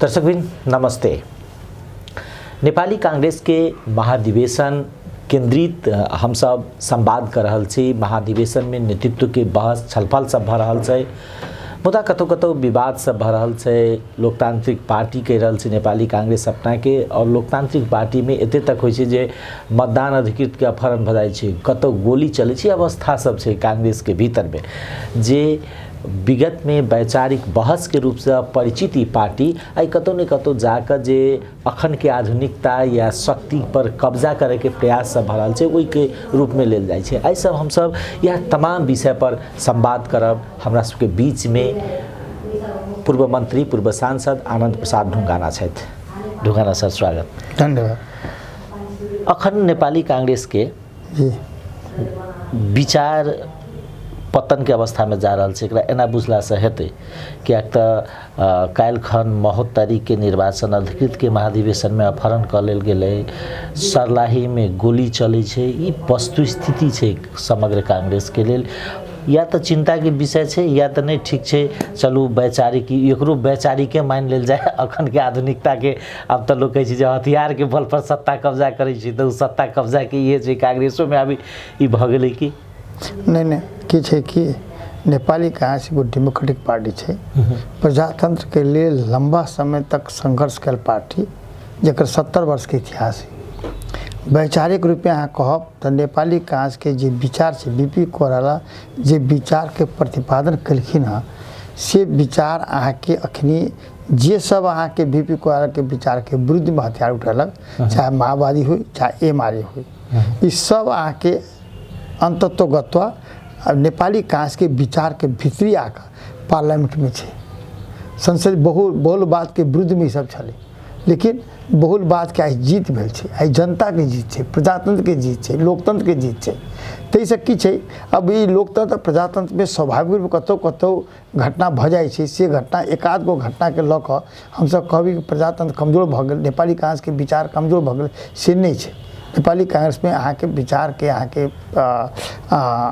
दर्शकबिन नमस्ते। नेपाली कांग्रेस के महाधिवेशन केंद्रित हम सब संवाद कर रहल छी। महाधिवेशन में नेतृत्व के बहस छलफल सब भ रहल छै, मुदा कतौ कतौ विवाद सब भ रहल छै। लोकतांत्रिक पार्टी कह रहल छै नेपाली कांग्रेस अपना के, और लोकतांत्रिक पार्टी में एते तक होइ छै जे मतदान अधिकृत के अपहरण भ जाइ छै, कतौ गोली चलै छै, अवस्था सब छै कांग्रेस के भीतर में जे विगत में वैचारिक बहस के रूप से परिचित ई पार्टी आई कतौ न कतौ जाकर जे अखन के आधुनिकता या शक्ति पर कब्जा करे के प्रयास सब भ रहल छै ओई के रूप में लेल जाइ छै। आई सब हम सब यह तमाम विषय पर संवाद करब। हमरा सबके बीच में पूर्व मंत्री पूर्व सांसद आनंद प्रसाद ढुंगाना छथि। ढुंगाना सर स्वागत। धन्यवाद। अखन नेपाली कांग्रेस के विचार पतन के अवस्था में जा रहल छै, एकरा एना बुझला से हेतै कियाक त काल्हिखन महोत्तरी के निर्वाचन अधिकृत के महाधिवेशन में अपहरण क लेल गेलै, सर्लाही में गोली चलै छै। ई वस्तुस्थिति छै समग्र कांग्रेस के लेल, या तो चिंता के विषय छै या तो नहीं ठीक छै। चलू वैचारिक एकरो वैचारिके मान लेल जाए। अखन के आधुनिकता के अब तो लोग कहे छै जे हथियार के बल पर सत्ता कब्जा करे छै, तो सत्ता कब्जा के ये छै कांग्रेसो में अभी ई भ गेलै कि नहीं की छै कि नेपाली कांग्रेस एगो डेमोक्रेटिक पार्टी छै, प्रजातंत्र के लिए लंबा समय तक संघर्ष कल पार्टी जकर 70 वर्ष के इतिहास है। वैचारिक रूप में अहाँ कहब तो नेपाली कांग्रेस के जे विचार छै बीपी कोइराला जे विचार के प्रतिपादन कलखिन हँ से विचार अहाँ के अखनी जे सब अहाँ के बीपी कोइराला के विचार के विरुद्ध में हथियार उठेलक, चाहे माओवादी हो चाहे एमआरए हो, ई सब अहाँ के अंतत्वगत्वा नेपाली कांग्रेस के विचार के भीतरी आकर पार्लियामेंट में छे। संसद बहुलवाद के विरुद्ध में सब चले, लेकिन बहुलवाद के आई जीत भेल छे, आई जनता के जीत छे, प्रजातंत्र के जीत छे, लोकतंत्र के जीत छे। तो से की छे, अब ई लोकतंत्र प्रजातंत्र में स्वाभाविक रूप कतौ कतौ घटना भ जाए छे, से घटना एकाध गो घटना के लऽ कऽ हम सब कहबी कि प्रजातंत्र कमजोर भ गेल, नेपाली कांग्रेस के विचार कमजोर भ गेल, से नहीं छे। नेपाली कांग्रेस में अहाँ के विचार के अहाँ के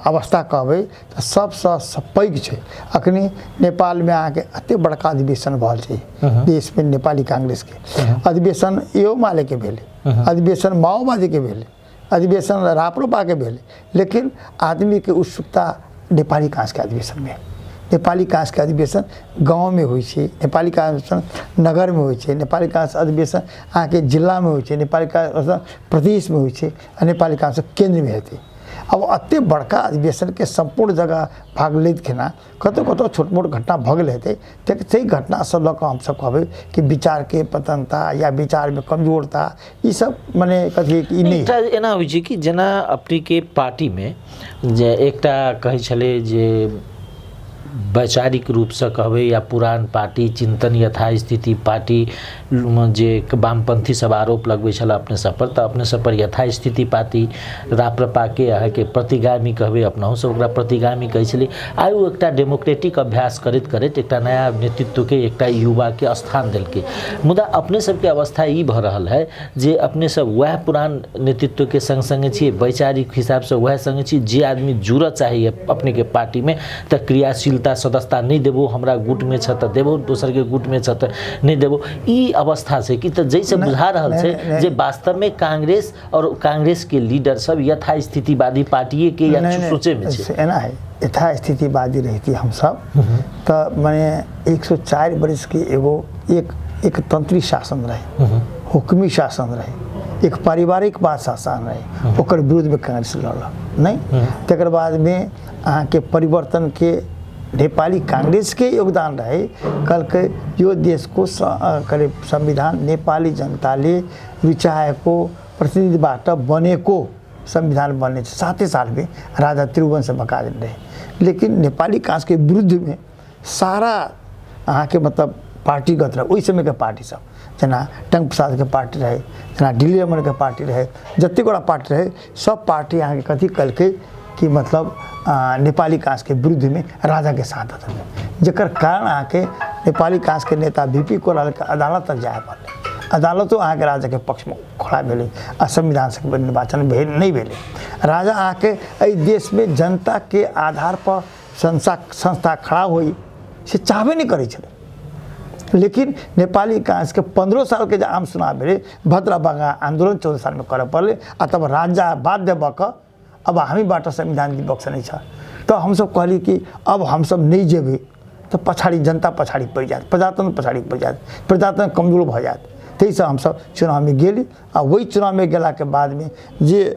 अवस्था कहबै तो सबसे पैघ छे। अखनी नेपाल में अहाँ के अते बड़का अधिवेशन भल छे देश में नेपाली कांग्रेस के अधिवेशन एओमाले के भेले, अधिवेशन माओवादी के भेले, अधिवेशन राप्रपा के भेले, लेकिन आदमी के उत्सुकता नेपाली कांग्रेस के अधिवेशन में। नेपाली कांग्रेस के अधिवेशन गाँव में होइ छे, नेपाली कांग्रेस नगर में होइ छे, नेपाली कांग्रेस अधिवेशन अहाँ के जिला में होइ छे, नेपाली कांग्रेस प्रदेश में होइ छे, नेपाली कांग्रेस केंद्र में हेतै। अब अते बड़का अधिवेशन के संपूर्ण जगह भाग लैत खेना कतौ कतौ छोट मोट घटना भ गेल हेतै, ते घटना सब लऽ कऽ हम सब कहबै कि विचार के पतनता या विचार में कमजोरता ई सब माने कथी कि नहीं एकटा एना होइ छै कि जेना अपनी के पार्टी में जे एकटा कहै छलै जे वैचारिक रूप से कहबै या पुरान पार्टी चिंतन यथास्थिति पार्टी जे वामपंथी सब आरोप लगबै छल अपने सब पर, तो अपने सब पर यथास्थिति पार्टी राप्रपा के अहाँ के प्रतिगामी कहबै, अपनाहु सब ओकरा प्रतिगामी कहै छलै। आइ ओ एकटा डेमोक्रेटिक अभ्यास करैत करैत एकटा नया नेतृत्व के एकटा युवा के स्थान देलकै, मुदा अपने सब के अवस्था ई भ रहल है जे अपने सब वह पुरान नेतृत्व के संग संगे छी, वैचारिक हिसाब से वह संगे छी। जे आदमी जुड़त चाहिए अपने के पार्टी में त क्रियाशीलता सदस्यता नहीं देबो, हमरा गुट में छ त देबो, दोसर के गुट में छ त नहीं देबो, ई अवस्था से कि त जैसे बुझा रहल छै जे वास्तव में कांग्रेस और कांग्रेस के लीडर सब यथास्थितिवादी पार्टी के या सोचे में छै। एना है यथास्थितिवादी रहती हम सब तो माने 104 वर्ष के एगो एक तंत्री शासन रहे, हुक्मी शासन रहे, एक पारिवारिकवाद शासन रहे, ओकर विरुद्ध में कांग्रेस लड़ल नहीं। तकर बाद में अहाँ के परिवर्तन के नेपाली कांग्रेस के योगदान रहे। कल के यो देश को करे संविधान नेपाली जनताले रुचाएको प्रतिनिधिबाट बनेको संविधान बन्ने 7 साल में राजा त्रिभुवन बकालिन रहे, लेकिन नेपाली कांग्रेस के विरुद्ध में सारा अहाँ के मतलब पार्टीगत रहे। ओहि समय के पार्टी सब जना टंक प्रसाद के पार्टी रहे, जना दिल्ली रमन के पार्टी रहे, जत्ते गोटा पार्टी रहे, सब पार्टी अहाँ के कथी कलके कि मतलब नेपाली कांग्रेस के विरुद्ध में राजा के साथ देलकै, जकर कारण अहाँ के नेपाली कांग्रेस के नेता बीपी कोइराला के अदालत तक जाए पड़लै। अदालतो अहाँ के राजा के पक्ष में खड़ा भेलै आ संविधान से निर्वाचन भेल नहीं भेलै। राजा अहाँ के एहि देश में जनता के आधार पर संस्था खड़ा होई से चाहबे नहीं करै छलै। लेकिन नेपाली कांग्रेस के 15 साल के आम चुनाव भेले भद्रबागा आंदोलन 14 साल में करे पर्ले अथवा राज्य बाध्य भक अब हामीबाट संविधान विपक्ष नै छ तो हम सब कहली कि अब हम सब नहीं जेबे तो पछाड़ी जनता पछाड़ी पड़ जात, प्रजातंत्र पछाड़ी पड़ जात, प्रजातंत्र कमजोर भ जात। त्यही से हम सब चुनाव में गेली और वही चुनाव में गेला के बाद में जे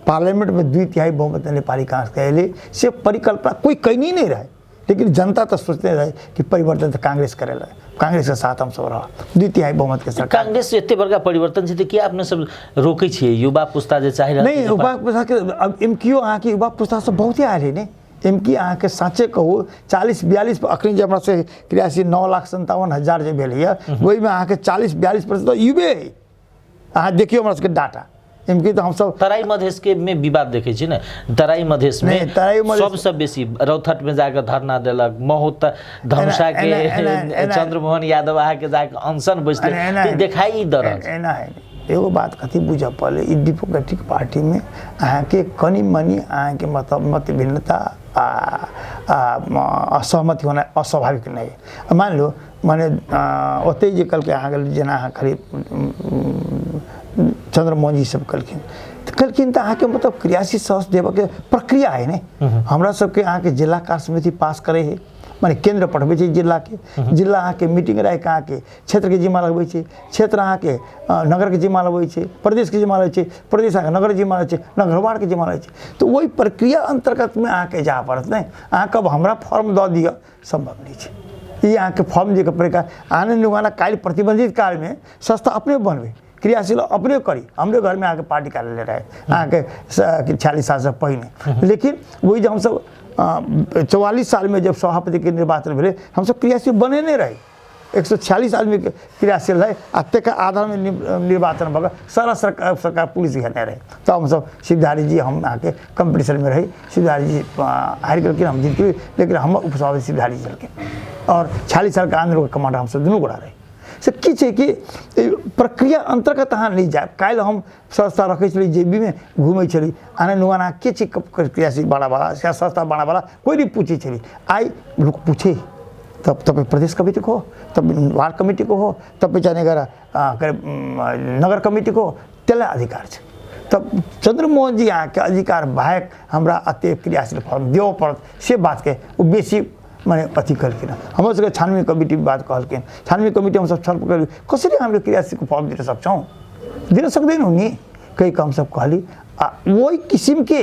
पार्लियामेंट में 2/3 बहुमत नेपाली कांग्रेस के अले से परिकल्पना कोई कहीं नहीं रहे, लेकिन जनता तो सोचते रहे कि परिवर्तन तो कांग्रेस करेला, कांग्रेस के साथ हम सब रह 2/3 बहुमत के सरकार। कांग्रेस एते बड़का परिवर्तन छै कि आपने सब रोकै छियै युवा पुस्ता जे चाहि रहल नहीं युवा पुस्ता के अब एमक्यू अहाँ के युवा पुस्ता सब बहुत आयल है ने एमकी अहाँ के साँचे कहू 40-42 अखनी जे हमरा से क्रियाशील 9,57,000 जे भेल है वही में अहाँ के 40-42% युवे है। अहाँ देखियो हमरा सबके डाटा एमकी तो हम सब तराई मधेश के में विवाद देखे छी ने, तराई मधेश में सबसे बेसी रौथट में जाकर धरना देलक, महोत धनुषा के चंद्रमोहन यादव आके जाके अनशन बैसले देखाई दरज एना है। एगो बात कथी बुझ पड़े ई डेमोक्रेटिक पार्टी में अहाँ के कनी मनी अहाँ के मतलब मत भिन्नता असहमति होना अस्वाभाविक नहीं। मान लो माने ओते जे कल के अहाँ के जेना अहाँ खरीद चंद्रमोहन जी सब कलखिन तो अहाँ के मतलब क्रियाशील सदस्य देव के प्रक्रिया है ने। हमरा सबके अहाँ के जिला कार्य समिति पास करे है माने केंद्र पठबे छै जिला के, जिला अहाँ के मीटिंग रह के अहाँ के क्षेत्र के जिम्मा लगबै छै, क्षेत्र अहाँ के नगर के जिम्मा लगबै छै, प्रदेश के जिम्मा लगबै छै, प्रदेश अहाँ नगर जिम्मा लगबै छै, नगरवार्ड के जिम्मा लगबै छै। तो वही प्रक्रिया अंतर्गत में अहाँ के जा पड़त नहीं। अहाँ कब हमरा फॉर्म दऽ दिअ संभव नहीं छै। ई अहाँ के फॉर्म जे प्रकार आने नुगाना काल प्रतिबंधित काल में संस्था अपने बनबे क्रियाशील अपने करी। हमरे घर में आके पार्टी कार्यालय रहे अहाँ के 46 साल से पहले, लेकिन वही जब हम सब 44 साल में जब सभापति के निर्वाचन भेले हम सब क्रियाशील बने नहीं रहे। 146 आदमी क्रियाशील रहे अत्य के आधार में निर्वाचन भग सारा सरकार पुलिस घेरने रहे। तो हम सब शिवधारी जी हम आके कंपटीशन में रहे, शिवधारी जी हार करके हम जीत गए, लेकिन हम उपसभापति शिवधारी जी चल और 46 साल का आंदोलन का कमांडर हम सब दोनों गोड़ा रहे। से की छै कि प्रक्रिया अंतर्गत अहाँ नहीं जाए। काल हम संस्था रखे छली जेबी में घूमे छली आने नुआना के छै क्रियाशील बड़ा बड़ा संस्था बड़ा बड़ा कोई नहीं पूछे छली। आई लोग पूछे तब प्रदेश कमेटी को हो, तब वार्ड कमेटी को हो, तब जाने नगर कमेटी को तेला अधिकार छै। तब चंद्रमोहन जी अहाँ के अधिकार बाहेक हमरा अत्य क्रियाशील फॉर्म देव पड़त से बात के वो बेसी मैंने अथी कलखिन। हम सबके छानबीन कमिटी बात कहलखिन, छानबीन कमिटी हम सब छल कर कसरी हामीले क्रियाशील फॉर्म दिन सक्छौं, दिन सक्दैन हुने कई हम सब कहली। वही किसिम के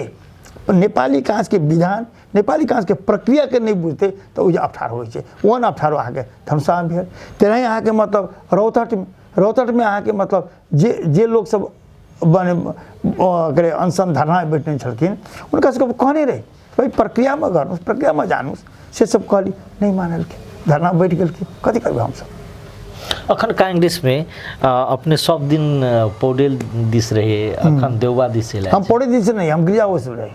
नेपाली कांग्रेस के विधान नेपाली कांग्रेस के प्रक्रिया के नहीं बुझते तो उजे अप्ठारो होइ छै। ओहन अप्ठारो अहाँ के धनुषा में भेल, तेनाही अहाँ के मतलब रौतहट में अहाँ के मतलब जे लोग सब बने अनशन धरना बैठने छलखिन उनका सबके कहने रहे भाई प्रक्रिया में गर्नुस्, प्रक्रिया में जानुस्, से सब कहली नहीं मानलखिन, धरना बैठ गेलखिन। कथी करबै हम सब। अखन कांग्रेस में अपने सब दिन पौडेल दिस रहे, अखन देवबा दिस रहे। हम पौडेल दिस नहीं, हम गिरिजा ओस रहे,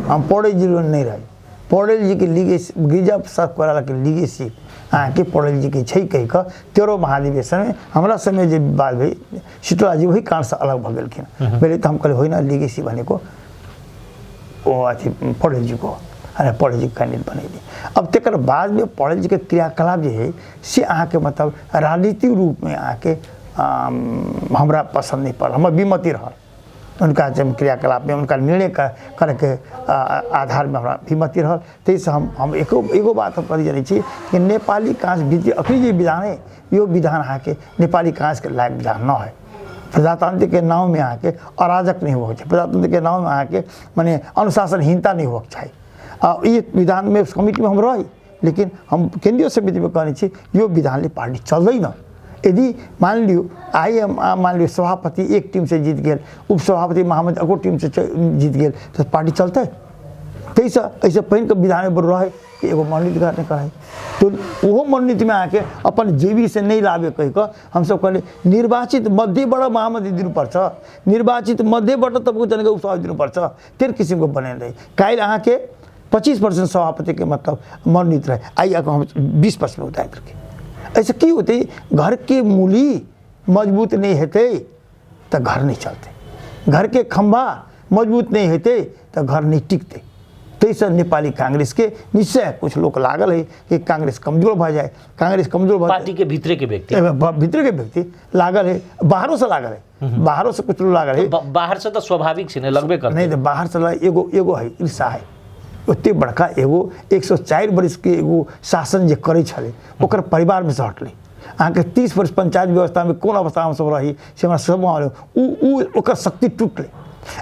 हम पौडेल जी नहीं रहे। पौडेल जी के लीगेसी गिरिजा सब कोराला के लीगेसी अहाँ के पौडेल जी के छै कह के 13 महाधिवेशन में हमरा समय जे बात भई शीतला जी वही कारण से अलग भ गेलखिन। पहले तो हम कहले होइन लीगेसी भनेको ओ अथी पौडेल जी को अरे पौडेल जी कैंडिडेट बनैली। अब तकर बाद में पौडेल जी के क्रियाकलाप जो है से अहाँ के मतलब राजनीतिक रूप में अहाँ के हमरा पसंद नहीं पड़ल, हमर विमति रहल उनका जब क्रियाकलाप में उनका निर्णय करे के आधार में हमरा विमति रहल। तैसे हम एगो बात हम कही जानी छी कि नेपाली कांग्रेस अखनी जे विधान है यो विधान अहाँ के नेपाली कांग्रेस के लायक विधान न है। प्रजातंत्र के नाम में अहाँ के अराजक नहीं हो, प्रजातंत्र के नाम में अहाँ के माने अनुशासनहीनता नहीं हो चाहिए। ये विधान में कमिटी में हम रही, लेकिन हम केंद्रीय समिति में कहने छी यो विधान पार्टी चलदैन। यदि मान लियो मान लियो सभापति एक टीम से जीत गए, उपसभापति महामंत्री अगो टीम से जीत गए तो पार्टी चलते। तैसे ऐसे पहिन के विधान में रहे कि एगो मनोनीत करने कहे तो वो मनोनीत में आके अपन जेबी से नहीं लावे कह के हम सब कहले निर्वाचित मध्येबाट महामंत्री दिनुपर्छ, निर्वाचित मध्येबाट तपाईँको जनके उपसभापति दिनुपर्छ। तेर किसिमको बने रहे। काल अहाँ के 25% सभापति के मतलब मनोनीत रहे, आई हम 20% में उतार करके ऐसे की होते। घर के मूली मजबूत नहीं होते तो घर नहीं चलते, घर के खंभा मजबूत नहीं होते तो घर नहीं टिकते। तैसे नेपाली कांग्रेस के निश्चय कुछ लोग लागल है कि कांग्रेस कमजोर भ जाए, कांग्रेस कमजोर भ पार्टी के भीतर के व्यक्ति भीतर के व्यक्ति लागल है, बाहरों से लागल है, बाहरों से कुछ लोग लागल है। बाहर से तो स्वाभाविक से लगबे करते नहीं तो बाहर से एगो है ईर्षा है, ओते बड़का एगो 104 वर्ष के एगो शासन जे करे छले ओकर परिवार में से हटले। अहाँ के 30 वर्ष पंचायत व्यवस्था में कौन अवस्था में सब रही से हमरा सब ओकर शक्ति टूटले।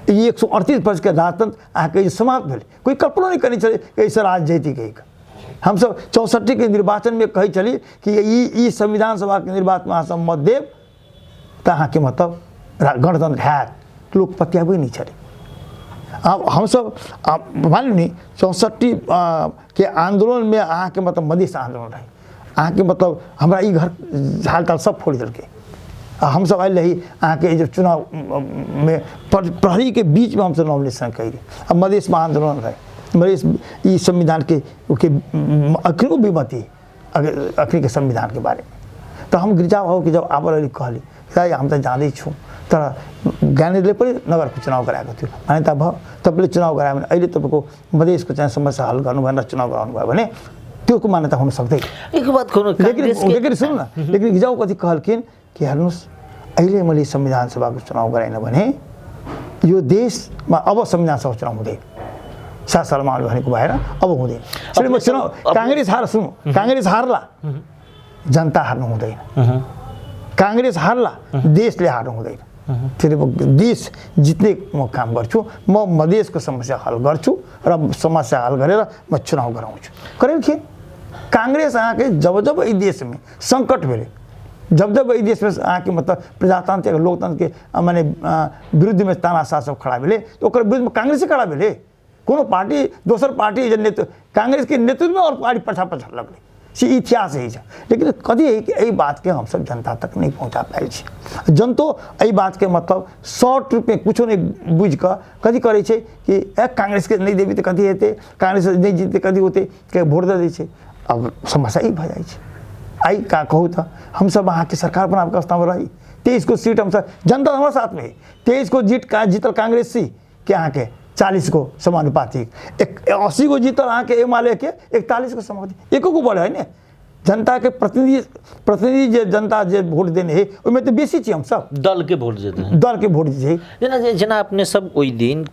ये 138 वर्ष के राजतंत्र अहाँ के समाप्त भेल, कोई कल्पना नहीं करनी चले ऐसा राज जैती कही। हम सब 64 के निर्वाचन में कही चली कि ई संविधान सभा के निर्वाचन में अहाँ सब मत देव तो अहाँ के मतलब गणतंत्र है, लोग पत्याबे नहीं चले। अब हम सब मान ली 64 के आंदोलन में अहाँ के मतलब मधेश आंदोलन रहे, अहाँ के मतलब हमारा ई घर हाल ताल सब फोड़ दिल के। हम सब आए रही अहाँ के जब चुनाव में प्रहरी के बीच में हम सब नॉमिनेशन कही। अब मधेश में आंदोलन रहे, मधेश ई संविधान के अखनी को भी मती अखनी के संविधान के बारे में। तो हम गिरजा भाव के जब आबर अली कहली हम तो जाने छूँ तर ज्ञान ले पड़े नगर को चुनाव कराएको थियो मान्यता भयो, तपाईँले चुनाव गरायो भने अहिले तपाईँको मधेसको चाहिँ समस्या हल गर्नु भनेर चुनाव गराउनु भयो भने त्यो मान्यता हुन सक्दैन। एक बात खोलो लेकिन सुन्नु न, लेकिन गिजाउ कति कहलकिन कि हेर्नुहोस् अहिले मैले संविधान सभाको चुनाव गराइन भने यो देशमा अब संविधान सभा चुनाव हुँदैन। 7 सालमा भनेको भएर अब हुँदैन। त्यसैले म चुनाव कांग्रेस हार सुन्नु, कांग्रेस हार्ला जनता हार्नु हुँदैन, कांग्रेस हार्ला देशले हार्नु हुँदैन। त्यसले म देश जित्ने म काम गर्छु, म मधेसको समस्या हल गर्छु र समस्या हल गरेर म चुनाव गराउँछु। करेल के कांग्रेस आके जब जब इस देश में संकट भेले, जब जब इस देश में आके मतलब प्रजातांत्रिक लोकतंत्र के माने विरुद्ध में तानाशाह सब खड़ा भेले तो ओकर विरुद्ध में कांग्रेस खड़ा भेले। कोनो पार्टी दोसर पार्टी कांग्रेस के नेतृत्व में और पार्टी पछा पछा लगले से इतिहास है। लेकिन कभी यही बात के हम सब जनता तक नहीं पहुँचा पाए। जनतो यही बात के मतलब शॉर्ट में कुछ नहीं बुझ कर कथी करे कि कांग्रेस के नहीं देवी तो कथी हेते, कांग्रेस नहीं जीते कथी होते के वोट दे दै। अब समस्या ही भ जाए। आई का कहूँ तो हम सब वहाँ के सरकार बनाने अवस्था में रही। 23 को सीट हम सब जनता हमारे साथ में 23 को जीतल कांग्रेस सी के यहाँ के 40 को समानुपातिक, 80 को जीतल अहाँ के एमाले के 41 को समानुपातिक, एको को बढ़े है ना। जनता के प्रतिनिधि जे जनता जे वोट देने है उसमें तो बेसी छी हम सब दल के वोट देते हैं, दल के वोट दे जना अपने सब वही दिन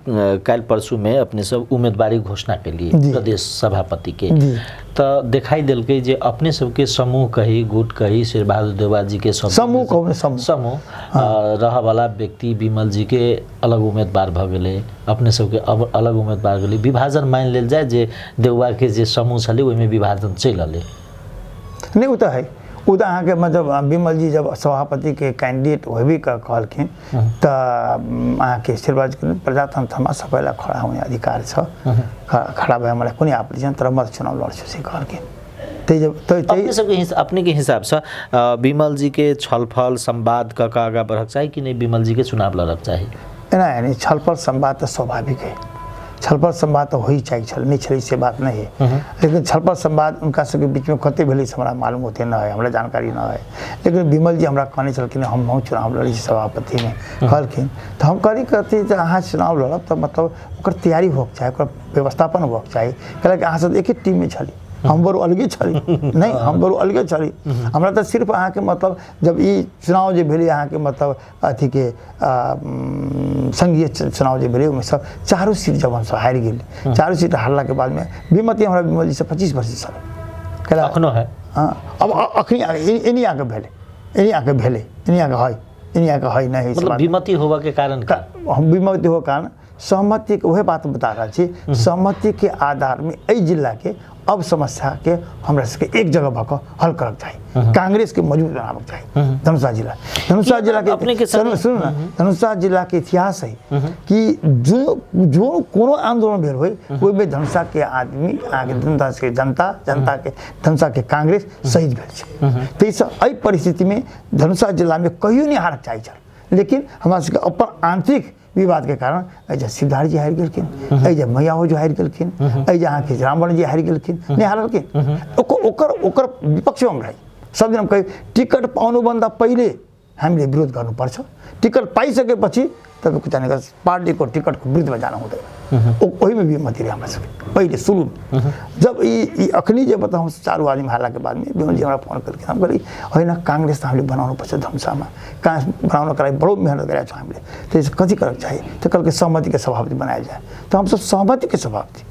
कल परसों में अपने सब उम्मीदवारी घोषणा के लिए प्रदेश सभापति के तो दिखाई दिल के जे अपने सबके समूह कही गुट कही शेर बहादुर देवा जी के समूह रह वाला व्यक्ति विमल जी के अलग उम्मीदवार भ गए, अपने सबके अब अलग उम्मीदवार गए। विभाजन मान लेल जाए जे देवा के जे समूह छले ओहि में विभाजन चल अले नहीं होता है। वो तो अहाँ के मतलब विमल जी जब सभापति के कैंडिडेट हो भी कहलखिन तो अहाँ के शेरबाज प्रजातंत्र सबैलाई खड़ा होने अधिकार छ, खड़ा भए मलाई कुनै आपत्ति छैन तर म चुनाव लड्छु से कहलखिन। अपने के हिसाब से विमल जी के छलफल संवाद का आगा बढ़क चाहिए कि नहीं विमल जी के चुनाव लड़क चाहिए? नहीं छलफल संवाद तो स्वाभाविक है, छलफल संवाद तो हो ही चाहिए, नहीं छल से बात नहीं है। लेकिन छलफल संवाद उनका सबके बीच में कते भेले हमारा मालूम होते न है, हमरा जानकारी न है। लेकिन विमल जी हमरा कहने चलखिन हम चुनाव लड़ी सभापति में कहलखिन तो हम करी कहती अहाँ चुनाव लड़ब तो मतलब ओकर तैयारी होके चाहिए, ओकर व्यवस्थापन होके चाहिए। कहलक अहाँ सब एक ही टीम में छली, हम बड़ो अलगे छली नहीं, हम बड़ो अलगे छली। हमरा तो सिर्फ अहाँ के मतलब जब ये चुनाव जो भेले अहाँ के मतलब अथी के संघीय चुनाव जो भेले सब 4 सीट जब हम सब हार गए, 4 सीट हारला के बाद में विमति हमारा विमल जी से 25 वर्ष छल अखनो है। हाँ अब अखनी इन्हीं आके भेले, इन्हीं आके भेले, इन्हीं आके है, इन्हीं आके है नहीं मतलब विमति होवा के कारण हम विमति हो कारण सहमति के वह बात बता रहा छी। सहमति के आधार में एहि जिला के अब समस्या के हमरा सबके एक जगह भक हल करक चाहिए, कांग्रेस के मजबूत बनाबक चाहिए। धनुषा जिला के अपने के सुन ना, धनुषा जिला के इतिहास है कि जो कोनो आंदोलन भेल होय ओहि में धनुषा के आदमी आगे जनता के धनुषा के कांग्रेस शहीद भेल छै। तैसे एहि परिस्थिति में धनुषा जिला में कहियो नहीं हारक चाहिए। लेकिन हमरा सबके अपन आंतरिक विवाद के कारण ऐजा सिद्धार्थ जी हार गेलखिन, ऐजा मैयाओ जो हार गेलखिन, ऐजा अहाँ के रावण जी हार गेलखिन, नहीं हारलखिन। ओकर विपक्ष में रही सब दिन हम कही टिकट पाउनु भन्दा पहिले हामीले विरोध गर्नुपर्छ। टिकट पाइसकेपछि तपाईँको चाहिँ पार्टीको टिकटको विरुद्धमा जानु हुँदैन। वही में विमति रहे हमारे सब पहले शुरू में। जब ये अखनी जब बताऊँ हम 4 आदमी हाल के बाद में विमल जी हमारा फोन करके हम करी होइन कांग्रेस तो हामीले बनाउनु पर्छ धनुषामा, कांग्रेस बनाउनका लागि बडो मेहनत गरेका छौँ हामीले, त्यसो कति करक चाहिए तो कल के सहमति के सभापति बनाया जाए। तो हम सब सहमति के सभापति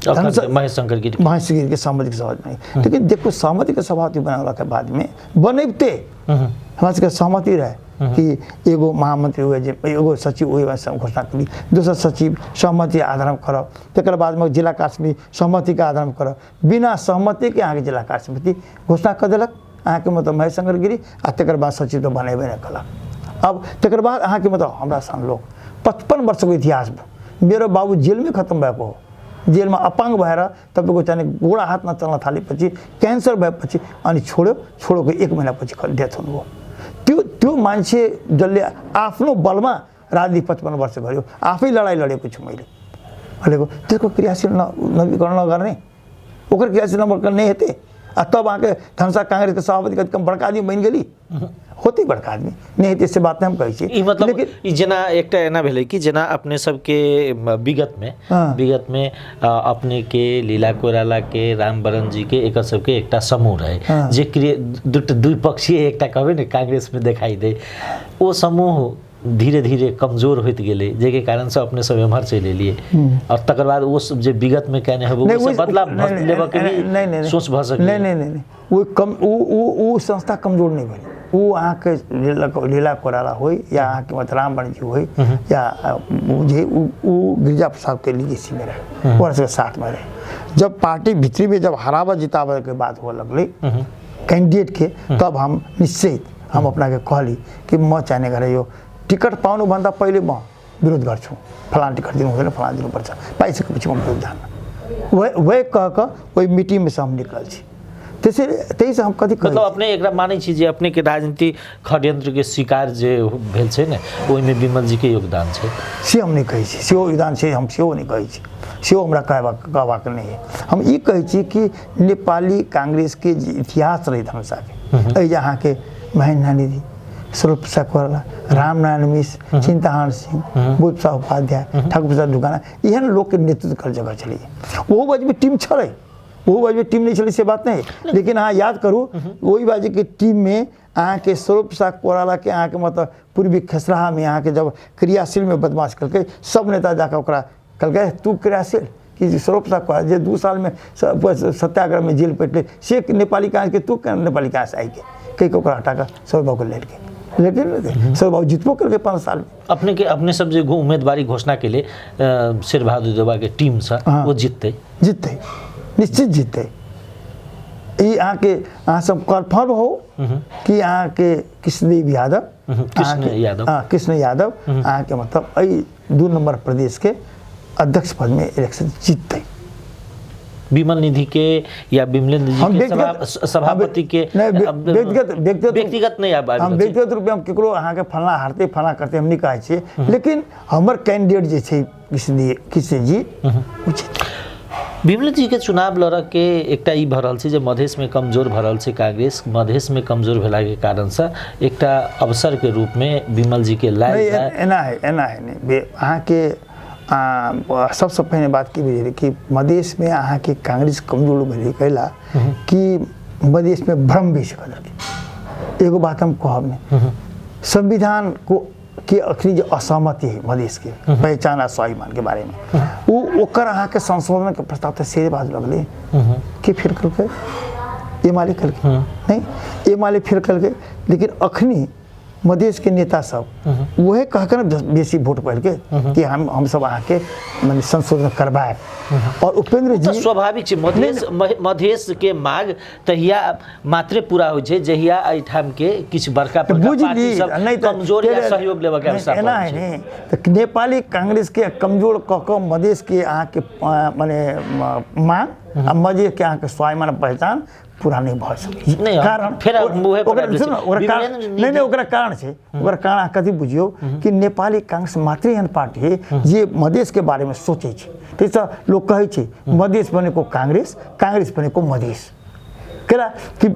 महेश शंकर गिरी के सहमति के सभापति बने। लेकिन देखो सहमति के सभापति बनाने के बाद में बनैते हमारे सबके सहमति रहे कि एगो महामंत्री हुए जे एगो सचिव हुए घोषणा करी, दूसरा सचिव सहमति आधार में करब, तकर बाद में जिला कार्य समिति सहमति के आधार में करब। बिना सहमति के यहाँ के जिला कार्य समिति घोषणा कर दिलक अहाँ के मतलब महेश शंकर गिरी आ तकर बाद सचिव तो बनेबे नहीं कलक। अब तकर बाद अहाँ के मतलब हमरा सन लोग 55 वर्ष को इतिहास मेरो बाबू जेल में खत्म भएको हो, जेल में अपांग भएर तपाईँको चाहिँ गोडा हाथ नचल्न थालेपछि क्यान्सर भएपछि अनि छोडोको 1 महिनापछि डेथ हुनुभयो। त्यो मान्छे जसले आफ्नो बलमा राजनीति 55 वर्ष गर्यो, आफै लडाइँ लडेको छु मैले भनेको, त्यसको क्रियाशील नवीकरण नगर्ने ओकर क्रियाशील नगर्ने हेते तब आके धनुषा कांग्रेस के सभापति कम बड़का आदमी बन गेली होती बड़का आदमी नहीं हेते से बात हम कहै छी। मतलब लेकिन जेना एकटा एना भेलै कि जेना अपने सबके विगत में अपने के लीला कोइराला के रामवरण जी के एक सबके एकटा समूह रहे जे द्विपक्षीय एकटा कहबे ने कांग्रेस में दिखाई दे, ओ समूह धीरे धीरे कमजोर होते गेले जेके कारण से अपने सब एम्हर चलि एलिए और तकर बाद वो सब जे विगत में कहने है वो बदलाव लेबा के भी सोच भ सके नहीं वो कम वो संस्था कमजोर नहीं भइल। वो अहाँ के लीला कोइराला होई या अहाँ के मतलब रामवरण जी होई या मुझे वो गिरिजा प्रसाद के लिए सी में रहे और उसके साथ में रहे। जब पार्टी भित्री में जब हरावा जितावा के बात हो लगले कैंडिडेट के तब हम निश्चित हम अपना के कहली कि म चाहने करे यो टिकट पाउनु भन्दा पहिले म विरोध गर्छु, फलाना टिकट दिनु हुँदैन फलाना दिनुपर्छ, पाइसकेपछि म विरोध जान्न वही कह वही मीटिंग में से हम निकल छी। त्यही से हम कथी मतलब अपने एकरा मानै छी जे अपने के राजनीति षड्यंत्र के शिकार जे भेल छै ने ओहि में विमल जी के योगदान छै से हम नहीं कहै छी, सेहो योगदान छै हम सेहो नहीं कहै छी, सेहो हमरा कहबाक नहीं है। हम ई कहै छी कि नेपाली कांग्रेस के इतिहास रही धनुषा के एहि जहाँ के महेन्द्र निधि स्वरूप प्रसाद कोइराला, रामनारायण मिश्र, चिंताहरण सिंह, बुद्ध प्रसाद उपाध्याय, ठाकुर प्रसाद ढुकाना एहन लोग के नेतृत्व कर जगह चली। वो बाजी में टीम छे, वो बाजी में टीम नहीं चली से बात नहीं, लेकिन हाँ याद करूँ वही बाजी के टीम में अहाँ के स्वरूप प्रसाद कोइराला के अहाँ के मतलब पूर्वी खसराहा में अहाँ के जब क्रियाशील में बदमाश करके सब नेता जाकर ओकरा कहलकै तू क्रियाशील कि स्वरूप प्रसाद कोइराला जे 2 साल में सत्याग्रह में जेल पेटले से नेपाली कांग्रेस के तू नेपाली कांग्रेस आई के कई हटा कर स्वरूप बाबू ले के लेकिन स्वरूप बाबू जितबो करके 5 साल में अपने सब जो उम्मीदवारी घोषणा के लिए शेर बहादुर देवा के टीम से वो जीतते निश्चित जीतते। ये यहाँ के यहाँ सब कन्फर्म हो कि यहाँ के कृष्णदेव यादव कृष्ण यादव यहाँ के मतलब 2 नंबर प्रदेश के अध्यक्ष पद में इलेक्शन जीतते। विमल निधि के या विमलेंद्र जी के सभापति के व्यक्तिगत नहीं हम व्यक्तिगत रूप में हम केकरो अहाँ के फलना हारते फलना करते हम नहीं कहै छियै, लेकिन हमर कैंडिडेट जे छै कृष्ण जी विमल जी के चुनाव लड़ के एकटा ई भ रहल छै जे मधेश में कमजोर भ रहल छै कांग्रेस, मधेश में कमजोर भेला के कारण से एकटा अवसर के रूप में विमल जी के लाए एना है नहीं अहाँ के सबसे पहले बात की भेल कि मधेश में अहाँ के कांग्रेस कमजोर भेल कैला कि मधेश में भ्रम बेसी कर। एगो बात हम कहब नहीं संविधान को के अखनी जो असहमति है मधेश के पहचान आ स्वाभिमान के बारे में वो ओकर अहाँ के संशोधन के प्रस्ताव तो से बात लगले कि फिर करके एमाले करके नहीं एमाले फिर करके, लेकिन अखनी मधेश के नेता सब वह कहकर बेसी वोट पड़ के कि हम सब अहाँ के माने संशोधन करवाए और उपेंद्र जी स्वाभाविक मधेश के मांग तहिया मात्रे पूरा हो छै जहिया एठाम के किछ बड़का पार्टी सब कमजोर या सहयोग लेबा के अवसर एना है नहीं तो नेपाली कांग्रेस के कमजोर क मधेश के अहाँ के माने मांग मधेश के अहाँ के स्वाभिमान पहचान पूरा नहीं भ सकै कारण नहीं ओकरा कारण छै ओकरा कारण कथी बुझियो कि नेपाली कांग्रेस मात्र एहन पार्टी है जे मधेश के बारे में सोचे छै। त्यसो लोग कहै छै मधेश बनेको कांग्रेस, कांग्रेस बनेको मधेश केला कि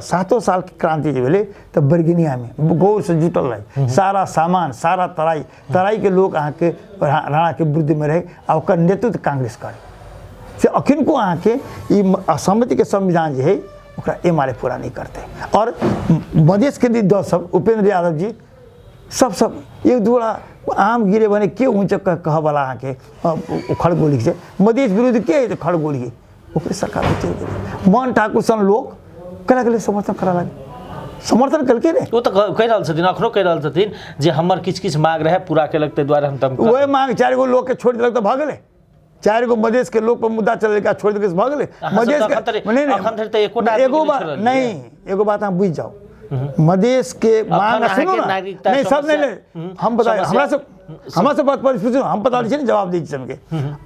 7 साल की क्रांति जो भेले तो बर्गिनिया में गौर से जुटल रहे सारा सामान सारा तराई के लोग अहाँ के राणा के विरुद्ध में रहे और ओकर नेतृत्व कांग्रेस करे से अखिन को अहाँ के असहमति के संविधान जो है ओकरा एमाले पूरा नहीं करते और मधेश के दल सब उपेंद्र यादव जी सब एक दूरा आम गिरे बने के ऊँच कह वाला अहाँ के खड़गोली से मधेश विरुद्ध के तो खड़गोली ओकरे सरकार चल गई मन ठाकुर सन लोग कला के समर्थन करा लगे समर्थन करके रे वो तो कह रहल छथिन अखनो कह रहल छथिन जे हमर किछ मांग रहे पूरा केलक ते द्वारा हम तम वही मांग 4 गो लोग के छोड़ देलक तो भाग गेले 4 गो मधेश के लोग पर मुद्दा चल का छोड़ देके भाग गेले मधेश के एगो बात हम बुझ जाओ मधेश के मांग सुनो ना नहीं सब नहीं हम बता हमरा से बात पर हम पता नहीं जवाब दी के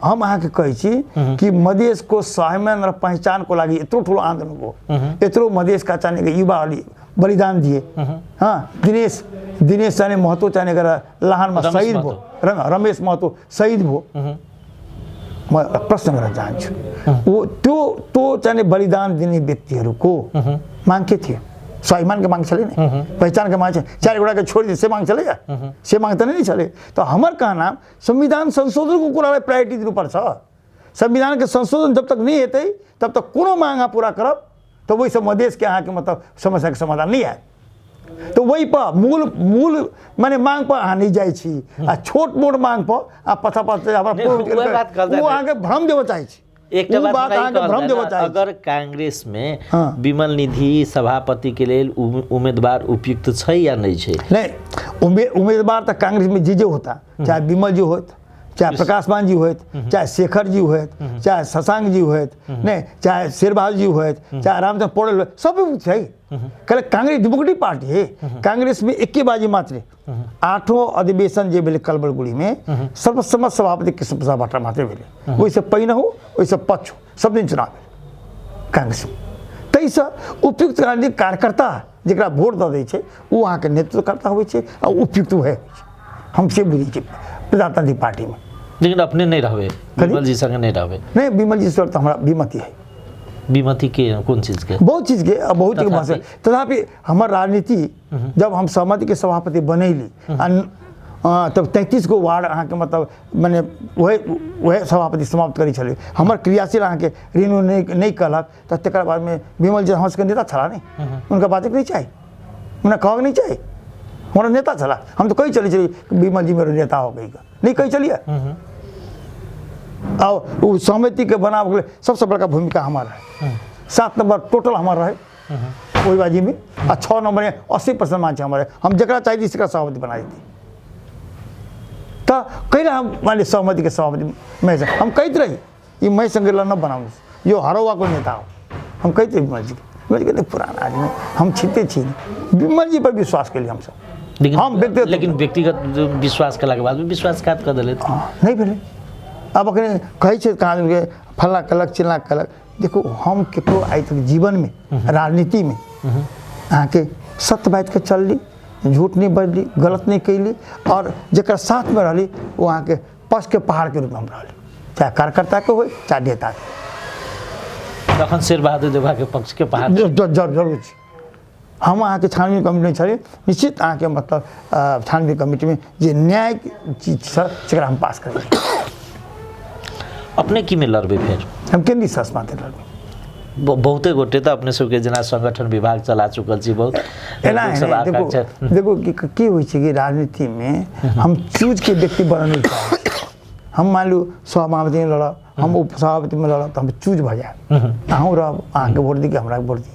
हम अहाँ के कहे छी कि मधेश को स्वाभिमान और पहचान को लागी इतना ठुलो आंदोलन को इतरो मधेश का चाहने के युवा बलिदान दिए हाँ दिनेश चाहने महतो चाहने कर लहान में शहीद भो रमेश महतो शहीद भो मैं प्रश्न गर्न चाहन्छु वो तो चाहने बलिदान दिने व्यक्तिहरूको मांग के थियो स्वाभिमान के मांग चले नहीं पहचान के मांग 4 गोड़ा के छोड़ दी से मांग चलेगा से मांग तो नहीं चले तो हमार कहना संविधान संशोधन को कुरा प्रायोरिटी दिनुपर्छ संविधान के संशोधन जब तक नहीं हेतै तब तक कोनो मांग पूरा करब तो वही सब मधेश के अहाँ के मतलब समस्या के समाधान नहीं है तो वही पर मूल माने मांग पर अहाँ नहीं जाइ छी आ छोट मोट मांग पर आ पथा वो अहाँ के भ्रम देबो चाहै छी एक बात अगर कांग्रेस में विमल निधि सभापति के लिए उम्मीदवार उपयुक्त है या नहीं है नहीं उम्मीदवार तो कांग्रेस में जे होता चाहे विमल जी होत चाहे प्रकाशमान जी होत चाहे शेखर जी होत चाहे शशांक जी होत नहीं चाहे शेरबहादुर जी होत चाहे रामचंद्र पौडेल सब है कल कांग्रेस डेमोक्रेटिक पार्टी है कांग्रेस में एक बाजी मात्र 8वां अधिवेशन जे भेले कलबलगुड़ी में सर्वसम्मत सभापति कृष्ण प्रसाद भट्टा मात्र भेले वैसे पहिने हो वैसे पक्ष हो सब दिन चुनाव भेले कांग्रेस में तैसे उपयुक्त राजनीतिक कार्यकर्ता जरा वोट दऽ दै छै वो अहाँ के नेतृत्वकर्ता होइ छै और उपयुक्त है हम से बुझी छै प्रजातांत्रिक पार्टी में लेकिन अपने नहीं रहबे विमल जी संगे नहीं रहबे नहीं विमल जी से तो हमारा विमति है विमति के कौन चीज के बहुत चीज के बहुत चीज भाषा तथापि हमार राजनीति जब हम सहमति के सभापति बनैली तब 33 गो वार्ड अहाँ के मतलब मैंने वह सभापति समाप्त करी छले हमार क्रियाशील अहाँ के रिन्यू नहीं कहलक तो तकर बाद में विमल जी हमर नेता छला नहीं उनका बात नहीं चाहिए उन्हें कह नहीं चाहिए हमारा नेता छला हम तो कही चली विमल जी मेरे नेता हो गई नहीं कही चलिए और वो समिति के बनाव के सबसे बड़का भूमिका हमारा है 7 नंबर टोटल हमारा है वही बाजी में और 6 नंबर में 80% मान हमारे हम जरा चाहिए इसका सभापति बना देते तो कहीं हम मान सहमति के सभापति मैं हम कहते रही ये मैं संग न बनाऊ यो हरोवा को नेता हो हम कहते विमल जी कहते पुराना आदमी हम छीनते छीन विमल जी पर विश्वास के लिए हम सब लेकिन व्यक्तिगत विश्वास कला के बाद भी विश्वासघात कर दिले नहीं भेले अब अखने कहे छे कहाँ के फल्ला कलक चिल्ला कलक देखो हम केकरो आइ तक जीवन में राजनीति में अहाँ के सत्य बात के चलली झूठ नहीं बजली गलत नहीं कैली और जरा साथ में रही वो अहाँ के पक्ष के पहाड़ के रूप में हम रही चाहे कार्यकर्ता के हो चाहे नेता के तखन शेरबहादुर देवा के पक्ष के पहाड़ जरूर हम अहाँ के छानबीन कमिटी में छे निश्चित अहाँ के मतलब छानबीन कमिटी में जे न्याय चीज से हम पास करेंगे अपने की में लड़बे फिर हम केंद्रीय शासन माते लड़बे बहुते गोटे तो अपने सबके जना संगठन विभाग चला चुकल छी बहुत देखो की होइ छै कि राजनीति में हम चूज के व्यक्ति बनने चाहिए हम मान लू सभापति में लड़ हम उपसभापति में लड़ तो हम चूज भ जाए अहूँ रह अहाँ के वोट दी हमरा के वोट दी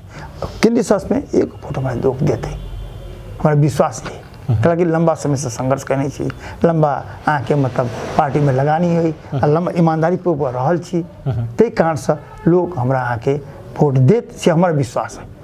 केंद्रीय शासन में एक वोट हमारे लोग देते हमारा विश्वास है हालांकि लंबा समय से संघर्ष करने छी लंबा अहाँ के मतलब पार्टी में लगानी हुई लंबा ईमानदारी पूर्वक रहल छी ते कारण से लोग हमरा अहाँ के वोट देत से हमारा विश्वास है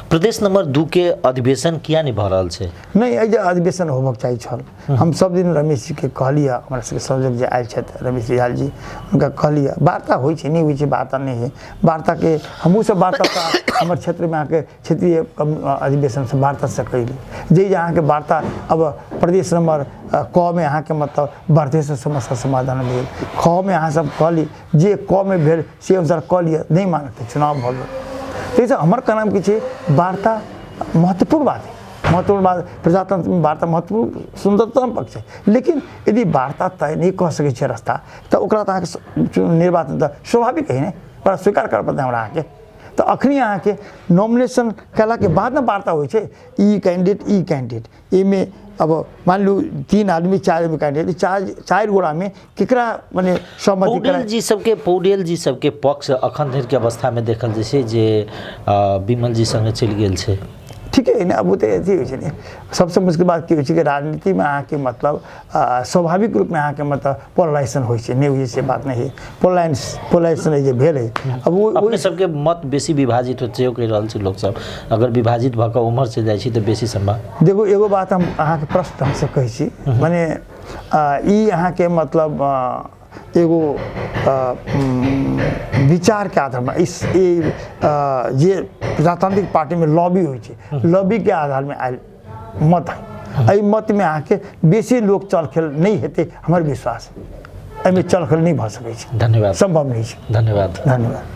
प्रदेश नंबर 2 के अधिवेशन किया नहीं भरल छे नहीं एजे अधिवेशन होबक चाहिए छल हम सब दिन रमेश जी के कहलिया हमरा सबके सहयोग जे आयल छथि रमेश रियाल जी उनका कहलिया वार्ता होइ छै नहीं होइ छै वार्ता नहीं है वार्ता के हमहू सब वार्ता का हमारे क्षेत्र में आके क्षेत्रीय अधिवेशन से वार्ता से कैली जे अहाँ के वार्ता अब प्रदेश नंबर क में अहाँ के मतलब बढ़ते से समस्या समाधान भेल, ख में अहाँ सब कहली जे क में भेल से अनुसार कह लिया, नहीं मानते चुनाव भऽ गेल। तो हमर कहना कि छै वार्ता महत्वपूर्ण बात है, महत्वपूर्ण बात प्रजातंत्र में वार्ता महत्वपूर्ण सुंदरतम पक्ष है। लेकिन यदि वार्ता तय नहीं कह सकै छै रास्ता तो ओकरा तऽ अहाँके निर्वाचन तऽ स्वाभाविक है, नहीं पर स्वीकार कर पड़तै हमरा अहाँके। तो अखनी अहाँके नॉमिनेशन कला के बाद ना वार्ता होइ छै, ई कैंडिडेट एमे अब मान लू 3 आदमी 4 आदमी कैंडिडेट, चार गोड़ा में केकरा माने सहमति पौडेल जी सबके पक्ष अखन धरि के अवस्था में देखल जाइ छै जे विमल जी संगे चलि गेल छै। ठीक है ना, अब तो अथी होइ छै ने, सबसे मुश्किल बात की होइ छै कि राजनीति में अहाँके मतलब स्वाभाविक रूप में अहाँके मतलब पोलराइजेशन होइ छै, नहीं होइ से बात नहीं है, पोलराइजेशन जे भेल है। अब वो अपने सबके मत बेसी विभाजित होते हो कहि रहल छै लोग सब, अगर विभाजित भऽ कऽ उम्हर से जाइ छी तऽ बेसी संभव। देखो एगो बात हम अहाँके प्रश्न ढंग से कहै छी, माने ई अहाँके मतलब एगो विचार के आधार में इस जे प्रजातांत्रिक पार्टी में लॉबी होइ छै, लॉबी के आधार में आयल मत है। एहि मत में अहाँके बेसी लोग चलखेल नहीं हेतै, हमर विश्वास है एहिमे चलखेल नहीं भऽ सकै छै। धन्यवाद, संभव नहीं छै। धन्यवाद।